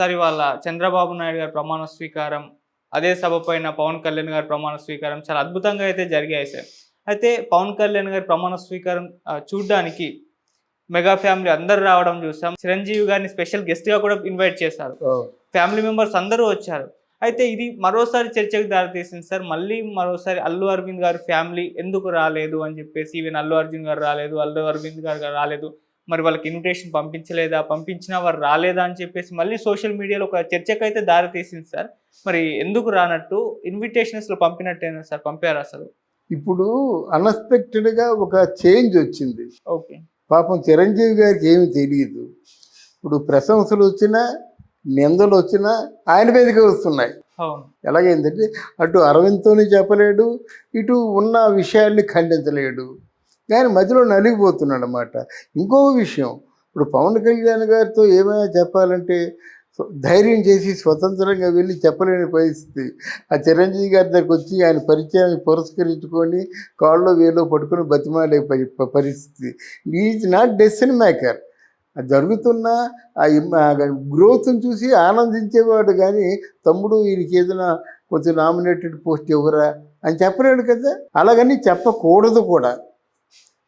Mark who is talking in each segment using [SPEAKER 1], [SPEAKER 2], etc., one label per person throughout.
[SPEAKER 1] ఒకసారి వాళ్ళ చంద్రబాబు నాయుడు గారి ప్రమాణ స్వీకారం, అదే సభ పైన పవన్ కళ్యాణ్ గారి ప్రమాణ స్వీకారం చాలా అద్భుతంగా అయితే జరిగాయి సార్. అయితే పవన్ కళ్యాణ్ గారి ప్రమాణ స్వీకారం చూడ్డానికి మెగా ఫ్యామిలీ అందరూ రావడం చూసాం. చిరంజీవి గారిని స్పెషల్ గెస్ట్‌గా కూడా ఇన్వైట్ చేశారు. ఫ్యామిలీ మెంబర్స్ అందరూ వచ్చారు. అయితే ఇది మరోసారి చర్చకు దారితీసింది సార్. మళ్ళీ మరోసారి అల్లు అరవింద్ గారి ఫ్యామిలీ ఎందుకు రాలేదు అని చెప్పేసి, ఈవెన్ అల్లు అర్జున్ గారు రాలేదు, అల్లు అరవింద్ గారు రాలేదు. మరి వాళ్ళకి ఇన్విటేషన్ పంపించలేదా? పంపించినా వారు రాలేదా? అని చెప్పేసి మళ్ళీ సోషల్ మీడియాలో ఒక చర్చకైతే దారితీసింది సార్. మరి ఎందుకు రానట్టు? ఇన్విటేషన్స్‌లో పంపినట్టేనా సార్? పంపారా అసలు?
[SPEAKER 2] ఇప్పుడు అన్‌ఎక్స్‌పెక్టెడ్‌గా ఒక చేంజ్ వచ్చింది.
[SPEAKER 1] ఓకే.
[SPEAKER 2] పాపం చిరంజీవి గారికి ఏమి తెలియదు. ఇప్పుడు ప్రశంసలు వచ్చినా, నిందలు వచ్చినా ఆయన మీదకే వస్తున్నాయి.
[SPEAKER 1] అవును.
[SPEAKER 2] ఎలాగైందంటే అటు అరవింద్‌తోని చెప్పలేడు, ఇటు ఉన్న విషయాల్ని ఖండించలేడు. కానీ మధ్యలో నలిగిపోతున్నాడనమాట. ఇంకో విషయం, ఇప్పుడు పవన్ కళ్యాణ్ గారితో ఏమైనా చెప్పాలంటే ధైర్యం చేసి స్వతంత్రంగా వెళ్ళి చెప్పలేని పరిస్థితి. ఆ చిరంజీవి గారి దగ్గరికి వచ్చి ఆయన పరిచయాన్ని పురస్కరించుకొని కాళ్ళలో వేలో పట్టుకొని బతిమాలే పరిస్థితి. Is not decision maker. అది జరుగుతున్న గ్రోత్ని చూసి ఆనందించేవాడు, కానీ తమ్ముడు వీరికి ఏదైనా కొంచెం నామినేటెడ్ పోస్ట్ ఇవ్వరా అని చెప్పలేడు కదా. అలాగని చెప్పకూడదు కూడా.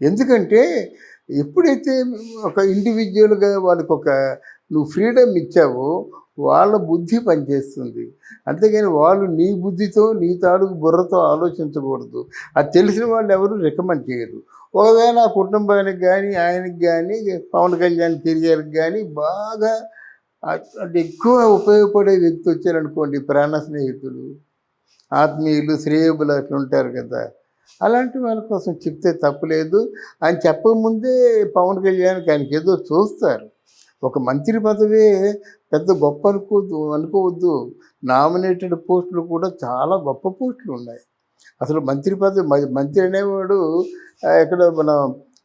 [SPEAKER 2] ఎందుకంటే ఎప్పుడైతే ఒక ఇండివిజువల్గా వాళ్ళకి నువ్వు ఫ్రీడమ్ ఇచ్చావో వాళ్ళ బుద్ధి పనిచేస్తుంది. అంతేగాని వాళ్ళు నీ బుద్ధితో నీ తాలూకు బుర్రతో ఆలోచించకూడదు. అది తెలిసిన వాళ్ళు ఎవరు రికమెండ్ చేయరు. ఒకవేళ ఆ కుటుంబానికి కానీ ఆయనకి కానీ పవన్ కళ్యాణ్ కెరియర్కి కానీ బాగా అంటే ఎక్కువ ఉపయోగపడే వ్యక్తి వచ్చారనుకోండి, ప్రాణ స్నేహితులు, ఆత్మీయులు, శ్రేయోబులు అట్లా ఉంటారు కదా, అలాంటి వాళ్ళ కోసం చెప్తే తప్పులేదు. ఆయన చెప్పకముందే పవన్ కళ్యాణ్కి ఆయనకి ఏదో చూస్తారు. ఒక మంత్రి పదవే పెద్ద గొప్ప అనుకోవద్దు. నామినేటెడ్ పోస్టులు కూడా చాలా గొప్ప పోస్టులు ఉన్నాయి. అసలు మంత్రి పదవి, మంత్రి అనేవాడు ఎక్కడ మన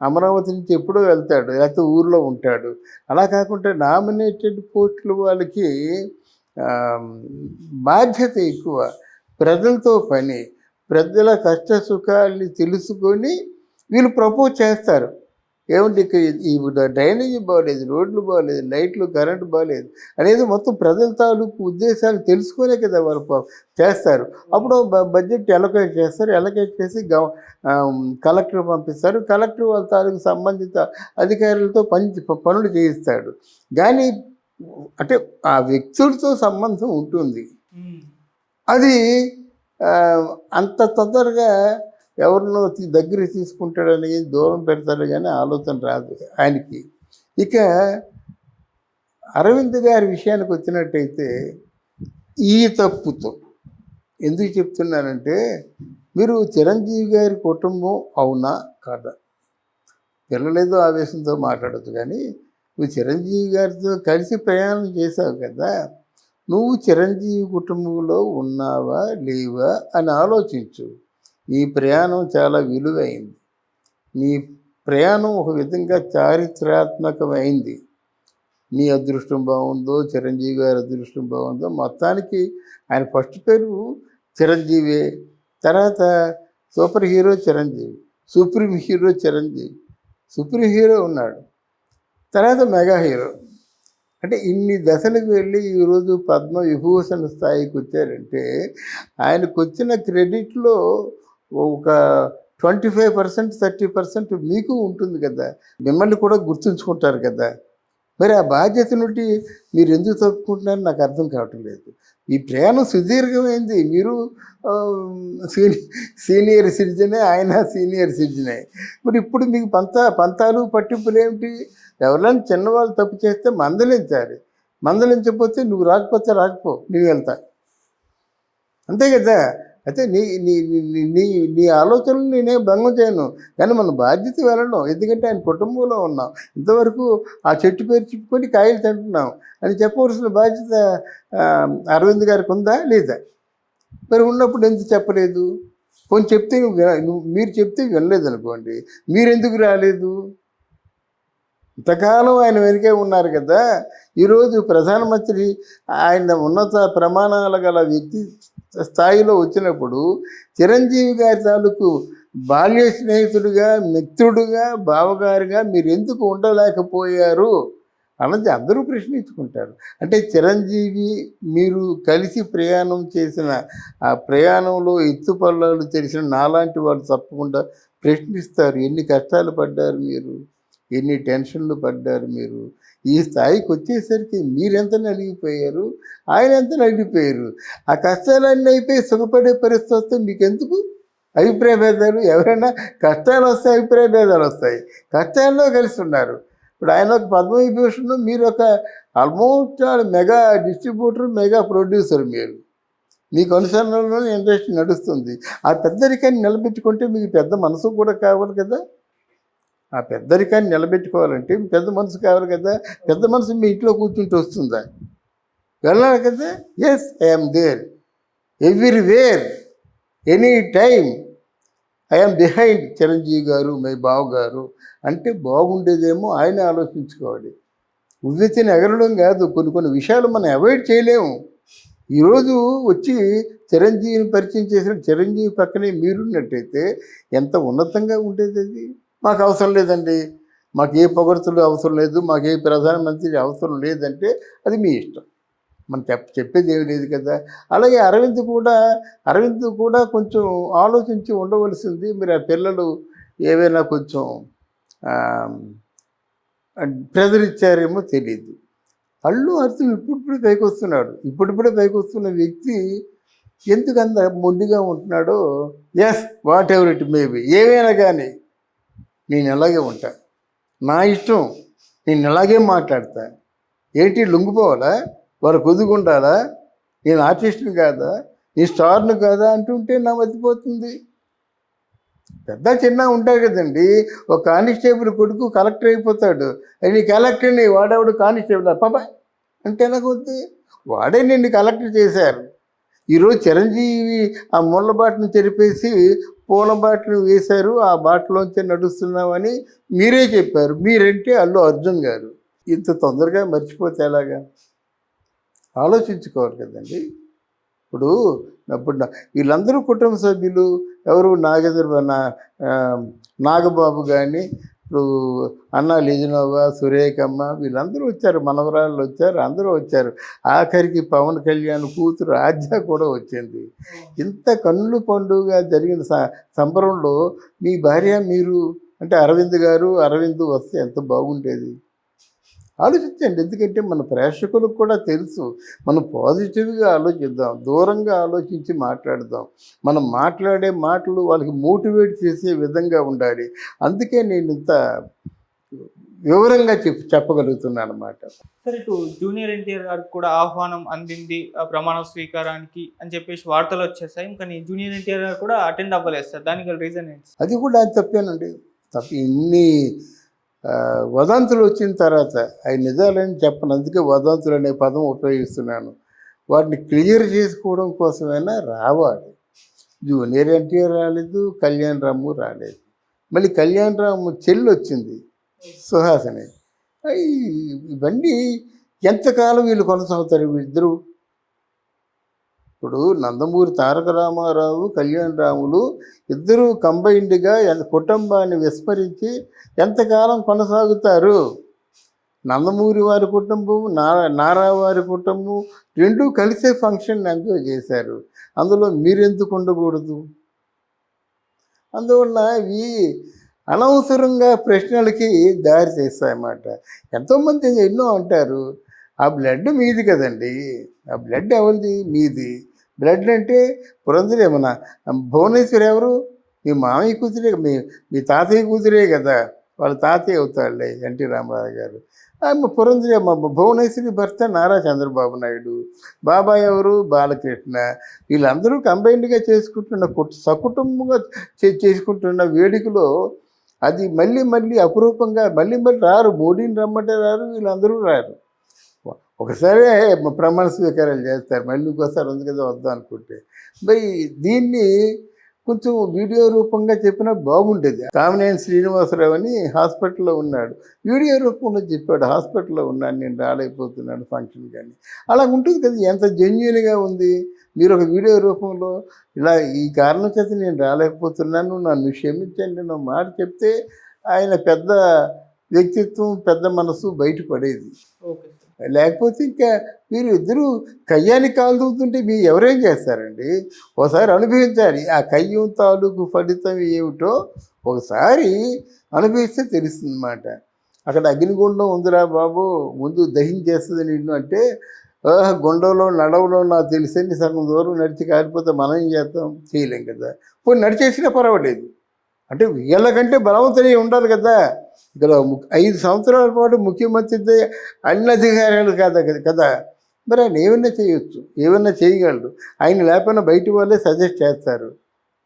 [SPEAKER 2] అమరావతి నుంచి ఎప్పుడో వెళ్తాడు, లేకపోతే ఊర్లో ఉంటాడు. అలా కాకుండా నామినేటెడ్ పోస్టులు వాళ్ళకి బాధ్యత ఎక్కువ, ప్రజలతో పని, ప్రజల కష్ట సుఖాల్ని తెలుసుకొని వీళ్ళు ప్రపోజ్ చేస్తారు. ఏమంటే ఇక్కడ ఈ డ్రైనేజీ బాగలేదు, రోడ్లు బాగలేదు, లైట్లు కరెంటు బాగలేదు అనేది మొత్తం ప్రజల తాలూకు ఉద్దేశాలు తెలుసుకునే కదా వాళ్ళు చేస్తారు. అప్పుడు బడ్జెట్ ఎలకేట్ చేస్తారు, ఎలకేట్ చేసి కలెక్టర్ పంపిస్తారు, కలెక్టర్ వాళ్ళ తాలూకు సంబంధిత అధికారులతో పనులు చేయిస్తాడు. కానీ అంటే ఆ వ్యక్తులతో సంబంధం ఉంటుంది. అది అంత తొందరగా ఎవరినో దగ్గర తీసుకుంటాడని దూరం పెడతాడు, కానీ ఆలోచన రాదు ఆయనకి. ఇక అరవింద్ గారి విషయానికి వచ్చినట్టయితే ఈ తప్పుతో ఎందుకు చెప్తున్నానంటే, మీరు చిరంజీవి గారి కుటుంబం అవునా కాదా, పిల్లలేదో ఆవేశంతో మాట్లాడచ్చు, కానీ నువ్వు చిరంజీవి గారితో కలిసి ప్రయాణం చేసావు కదా, నువ్వు చిరంజీవి కుటుంబంలో ఉన్నావా లేవా అని ఆలోచించు. నీ ప్రయాణం చాలా విలువైంది. నీ ప్రయాణం ఒక విధంగా చారిత్రాత్మకమైంది. నీ అదృష్టం బాగుందో, చిరంజీవి గారి అదృష్టం బాగుందో, మొత్తానికి ఆయన ఫస్ట్ పేరు చిరంజీవే, తర్వాత super hero Chiranjeevi, supreme hero Chiranjeevi, supreme hero ఉన్నాడు, తర్వాత మెగా హీరో. అంటే ఇన్ని దశలకు వెళ్ళి ఈరోజు పద్మ విభూషణ స్థాయికి వచ్చారంటే ఆయనకు వచ్చిన క్రెడిట్లో ఒక 25%, 30% మీకు ఉంటుంది కదా, మిమ్మల్ని కూడా గుర్తుంచుకుంటారు కదా. మరి ఆ బాధ్యత నుండి మీరు ఎందుకు తప్పుకుంటున్నారో నాకు అర్థం కావటం లేదు. ఈ ప్రయాణం సుదీర్ఘమైంది. మీరు సీనియర్ సిటిజనే, ఆయన సీనియర్ సిటిజనే. మరి ఇప్పుడు మీకు పంతాలు పట్టింపులు ఏమిటి? ఎవరైనా చిన్నవాళ్ళు తప్పు చేస్తే మందలించాలి, మందలించకపోతే నువ్వు రాకపోతే రాకపో, నువ్వు వెళ్తా, అంతే కదా. అయితే నీ నీ నీ నీ ఆలోచనలు నేనేం భంగం చేయను, కానీ మన బాధ్యత వెళ్ళడం. ఎందుకంటే ఆయన కుటుంబంలో ఉన్నాం, ఇంతవరకు ఆ చెట్టు పేరు చెప్పుకొని కాయలు తింటున్నాం అని చెప్పవలసిన బాధ్యత అరవింద్ గారికి ఉందా లేదా? మరి ఉన్నప్పుడు ఎందుకు చెప్పలేదు? పోనీ చెప్తే మీరు చెప్తే వినలేదు అనుకోండి, మీరెందుకు రాలేదు? ఇంతకాలం ఆయన వెనుకే ఉన్నారు కదా. ఈరోజు ప్రధానమంత్రి ఆయన ఉన్నత ప్రమాణాలు గల వ్యక్తి స్థాయిలో వచ్చినప్పుడు చిరంజీవి గారి తాలూకు బాల్య స్నేహితుడిగా, మిత్రుడుగా, బావగారుగా మీరు ఎందుకు ఉండలేకపోయారు అన్నది అందరూ ప్రశ్నించుకుంటారు. అంటే చిరంజీవి మీరు కలిసి ప్రయాణం చేసిన ఆ ప్రయాణంలో ఎత్తుపల్లాలు తెలిసిన నాలాంటి వాళ్ళు తప్పకుండా ప్రశ్నిస్తారు. ఎన్ని కష్టాలు పడ్డారు మీరు, ఎన్ని టెన్షన్లు పడ్డారు మీరు, ఈ స్థాయికి వచ్చేసరికి మీరెంత నలిగిపోయారు, ఆయన ఎంత నలిగిపోయారు. ఆ కష్టాలన్నీ అయిపోయి సుఖపడే పరిస్థితి వస్తే మీకెందుకు అభిప్రాయ భేదాలు? ఎవరైనా కష్టాలు వస్తే అభిప్రాయ భేదాలు వస్తాయి. కష్టాల్లో కలిసి ఉన్నారు. ఇప్పుడు ఆయన ఒక పద్మవిభూషణ్, మీరు ఒక almost mega distributor, mega producer. మీరు మీకు అనుసరణలోనే ఇండస్ట్రీ నడుస్తుంది. ఆ పెద్దరికాన్ని నిలబెట్టుకుంటే మీకు పెద్ద మనసు కూడా కావాలి కదా. ఆ పెద్దరికాన్ని నిలబెట్టుకోవాలంటే మీకు పెద్ద మనసు కావాలి కదా. పెద్ద మనసు మీ ఇంట్లో కూర్చుంటూ వస్తుందా? వెళ్ళాలి కదా. Yes, I'm there everywhere, any time I'm behind Chiranjeevi గారు, మై బావ గారు అంటే బాగుండేదేమో ఆయన ఆలోచించుకోవాలి. ఉవ్వెత్తిన ఎగరడం కాదు, కొన్ని కొన్ని విషయాలు మనం అవాయిడ్ చేయలేము. ఈరోజు వచ్చి చిరంజీవిని పరిచయం చేసిన చిరంజీవి పక్కనే మీరున్నట్టయితే ఎంత ఉన్నతంగా ఉండేది అది. మాకు అవసరం లేదండి, మాకు ఏ పొగడ్తలు అవసరం లేదు, మాకు ఏ ప్రధానమంత్రి అవసరం లేదంటే అది మీ ఇష్టం. మనం చెప్పేది ఏమి లేదు కదా. అలాగే అరవింద్ కూడా కొంచెం ఆలోచించి ఉండవలసింది. మీరు ఆ పిల్లలు ఏవైనా కొంచెం ప్రెజర్ ఇచ్చారేమో తెలియదు. అల్లు అర్జున్ ఇప్పుడిప్పుడే పైకి వస్తున్న వ్యక్తి ఎందుకు అంత మొండిగా ఉంటున్నాడో. Yes, whatever it maybe, ఏమైనా కానీ నేను ఎలాగే ఉంటా, నా ఇష్టం, నేను ఎలాగే మాట్లాడతా. ఏంటి లొంగిపోవాలా, వారు కుదుగుండాలా, నేను ఆర్టిస్ట్ని కాదా, నీ స్టార్ను కాదా అంటుంటే నా మతిపోతుంది. పెద్ద చిన్న ఉంటాయి కదండి. ఒక కానిస్టేబుల్ కొడుకు కలెక్టర్ అయిపోతాడు. నీ కలెక్టర్ని వాడేవాడు కానిస్టేబుల్ పాప అంటే ఎలాగొద్ది. వాడే నిన్ను కలెక్టర్ చేశారు. ఈరోజు చిరంజీవి ఆ ముళ్ళ బాటను చెరిపేసి పూల బాటను వేశారు, ఆ బాటలోంచి నడుస్తున్నామని మీరే చెప్పారు. మీరంటే అల్లు అర్జున్ గారు. ఇంత తొందరగా మర్చిపోతే ఎలాగా? ఆలోచించుకోవాలి కదండి. ఇప్పుడు వీళ్ళందరూ కుటుంబ సభ్యులు. ఎవరు నాగబాబు కానీ, ఇప్పుడు అన్న లిజనోవా, సురేఖమ్మ, వీళ్ళందరూ వచ్చారు, మనవరాళ్ళు వచ్చారు, అందరూ వచ్చారు. ఆఖరికి పవన్ కళ్యాణ్ కూతురు ఆద్య కూడా వచ్చింది. ఇంత కన్నుల పండుగ జరిగిన సంబరంలో మీ భార్య మీరు అంటే అరవింద్ వస్తే ఎంత బాగుండేది. ఆలోచించండి. ఎందుకంటే మన ప్రేక్షకులకు కూడా తెలుసు, మనం పాజిటివ్గా ఆలోచిద్దాం, దూరంగా ఆలోచించి మాట్లాడదాం. మనం మాట్లాడే మాటలు వాళ్ళకి మోటివేట్ చేసే విధంగా ఉండాలి. అందుకే నేను ఇంత వివరంగా చెప్పగలుగుతున్నాను అన్నమాట.
[SPEAKER 1] సరే, ఇటు జూనియర్ ఎన్టీఆర్ గారికి కూడా ఆహ్వానం అందింది ఆ ప్రమాణ స్వీకారానికి అని చెప్పేసి వార్తలు వచ్చేసాయి. కానీ జూనియర్ ఎన్టీఆర్ గారు కూడా అటెండ్ అవ్వలేదు సార్. దానికి రీజన్ ఏంటి?
[SPEAKER 2] అది కూడా తప్పేనండి. ఇన్ని వదంతులు వచ్చిన తర్వాత అవి నిజాలని చెప్పను, అందుకే వదంతులు అనే పదం ఉపయోగిస్తున్నాను. వాటిని క్లియర్ చేసుకోవడం కోసమైనా రావాలి. జూనియర్ ఎన్టీఆర్ రాలేదు, కళ్యాణ్ రాము రాలేదు. మళ్ళీ కళ్యాణ్ రాము చెల్లి వచ్చింది, సుహాసిని. ఇవన్నీ ఎంతకాలం వీళ్ళు కొనసాగుతారు వీళ్ళిద్దరూ? ఇప్పుడు నందమూరి తారక రామారావు, కళ్యాణ్ రాములు ఇద్దరూ కంబైన్డ్గా కుటుంబాన్ని విస్మరించి ఎంతకాలం కొనసాగుతారు? నందమూరి వారి కుటుంబం, నారా వారి కుటుంబం రెండూ కలిసే ఫంక్షన్ ఎంజాయ్ చేశారు. అందులో మీరెందుకు ఉండకూడదు? అందువల్ల ఇవి అనవసరంగా ప్రశ్నలకి దారి చేస్తాయన్నమాట. ఎంతోమంది ఎన్నో అంటారు, ఆ బ్లడ్ మీది కదండి, ఆ బ్లడ్ ఎవరిది? మీది. బ్లడ్ అంటే పురంధరేమన్నా భువనేశ్వరి ఎవరు? మీ మామయ్య కూతురే, మీ తాతయ్య కూతురే కదా, వాళ్ళ తాతయ్య అవుతాడులే ఎన్టీ రామారావు గారు. పురంధరి భువనేశ్వరి భర్త నారా చంద్రబాబు నాయుడు. బాబాయ్ ఎవరు? బాలకృష్ణ. వీళ్ళందరూ కంబైన్డ్గా చేసుకుంటున్న సకుటుంబంగా చేసుకుంటున్న వేడుకలో అది మళ్ళీ అపురూపంగా మళ్ళీ రారు. మోడీని రమ్మంటే రారు, వీళ్ళందరూ రారు. ఒకసారి ప్రమాణ స్వీకారాలు చేస్తారు, మళ్ళీ ఇంకోసారి ఉంది కదా వద్దాం అనుకుంటే. దీన్ని కొంచెం వీడియో రూపంగా చెప్పినా బాగుండేది. కామినేని శ్రీనివాసరావు అని హాస్పిటల్లో ఉన్నాడు, వీడియో రూపంలో చెప్పాడు, హాస్పిటల్లో ఉన్నాను నేను, రాలేకపోతున్నాను ఫంక్షన్. కానీ అలా ఉంటుంది కదా, ఎంత జెన్యూన్గా ఉంది. మీరు ఒక వీడియో రూపంలో ఇలా ఈ కారణం చేత నేను రాలేకపోతున్నాను, నన్ను క్షమించండి నా మాట చెప్తే ఆయన పెద్ద వ్యక్తిత్వం, పెద్ద మనసు బయటపడేది.
[SPEAKER 1] Okay sir.
[SPEAKER 2] లేకపోతే ఇంకా మీరు ఇద్దరు కయ్యానికి కాలు దూకుతుంటే మీరు ఎవరేం చేస్తారండి? ఒకసారి అనుభవించాలి. ఆ కయ్యం తాలూకు ఫలితం ఏమిటో ఒకసారి అనుభవిస్తే తెలుస్తుందన్నమాట. అక్కడ అగ్నిగుండం ఉందిరా బాబు, ముందు దహించేస్తుంది నిన్ను అంటే, గుండంలో నడవలో నాకు తెలిసని సగం దూరం నడిచి కాలిపోతే మనం ఏం చేస్తాం? చేయలేం కదా. పోనీ నడిచేసినా పర్వాలేదు. అంటే వీళ్ళకంటే బలవంతులై ఉండాలి కదా. ఇక్కడ 5 సంవత్సరాల పాటు ముఖ్యమంత్రి అన్ని అధికారాలు కాదు కదా. మరి ఆయన ఏమన్నా చేయొచ్చు, ఏమన్నా చేయగలడు. ఆయన లేకపోయినా బయట వాళ్ళే సజెస్ట్ చేస్తారు.